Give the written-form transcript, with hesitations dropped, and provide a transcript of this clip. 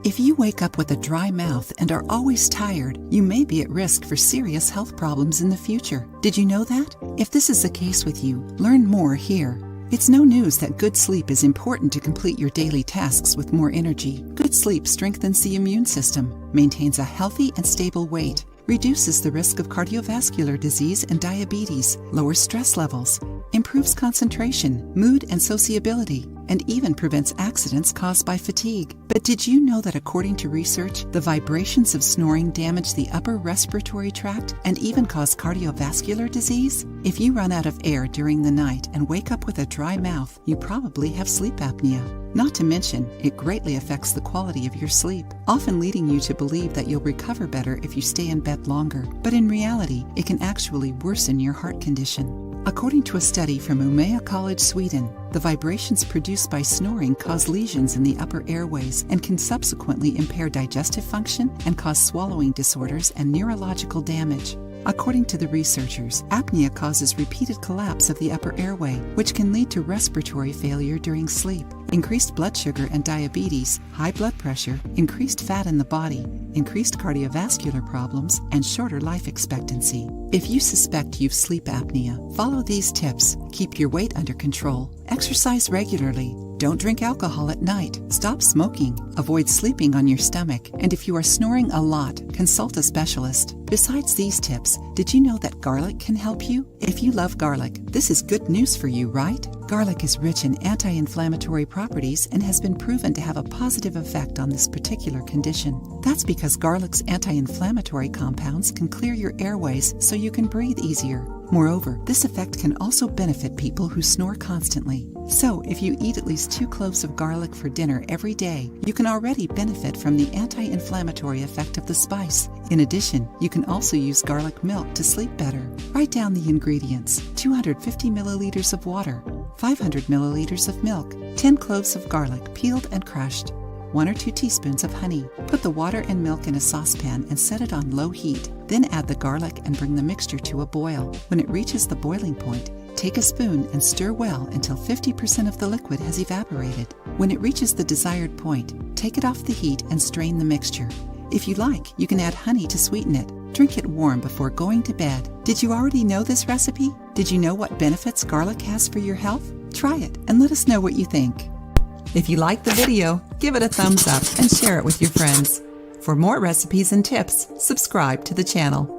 If you wake up with a dry mouth and are always tired, you may be at risk for serious health problems in the future. Did you know that? If this is the case with you, learn more here. It's no news that good sleep is important to complete your daily tasks with more energy. Good sleep strengthens the immune system, maintains a healthy and stable weight, reduces the risk of cardiovascular disease and diabetes, lowers stress levels, improves concentration, mood and sociability, and even prevents accidents caused by fatigue. But did you know that according to research, the vibrations of snoring damage the upper respiratory tract and even cause cardiovascular disease? If you run out of air during the night and wake up with a dry mouth, you probably have sleep apnea. Not to mention, it greatly affects the quality of your sleep, often leading you to believe that you'll recover better if you stay in bed longer. But in reality, it can actually worsen your heart condition. According to a study from Umeå College, Sweden, the vibrations produced by snoring cause lesions in the upper airways and can subsequently impair digestive function and cause swallowing disorders and neurological damage. According to the researchers, apnea causes repeated collapse of the upper airway, which can lead to respiratory failure during sleep, increased blood sugar and diabetes, high blood pressure, increased fat in the body, increased cardiovascular problems, and shorter life expectancy. If you suspect you've sleep apnea, follow these tips. Keep your weight under control. Exercise regularly. Don't drink alcohol at night. Stop smoking. Avoid sleeping on your stomach. And if you are snoring a lot, consult a specialist. Besides these tips, did you know that garlic can help you? If you love garlic, this is good news for you, right? Garlic is rich in anti-inflammatory properties and has been proven to have a positive effect on this particular condition. That's because garlic's anti-inflammatory compounds can clear your airways so you can breathe easier. Moreover, this effect can also benefit people who snore constantly. So, if you eat at least 2 cloves of garlic for dinner every day, you can already benefit from the anti-inflammatory effect of the spice. In addition, you can also use garlic milk to sleep better. Write down the ingredients: 250 milliliters of water, 500 milliliters of milk, 10 cloves of garlic peeled and crushed, 1 or 2 teaspoons of honey. Put the water and milk in a saucepan and set it on low heat. Then add the garlic and bring the mixture to a boil. When it reaches the boiling point, take a spoon and stir well until 50% of the liquid has evaporated. When it reaches the desired point, take it off the heat and strain the mixture. If you like, you can add honey to sweeten it. Drink it warm before going to bed. Did you already know this recipe? Did you know what benefits garlic has for your health? Try it and let us know what you think. If you liked the video, give it a thumbs up and share it with your friends. For more recipes and tips, subscribe to the channel.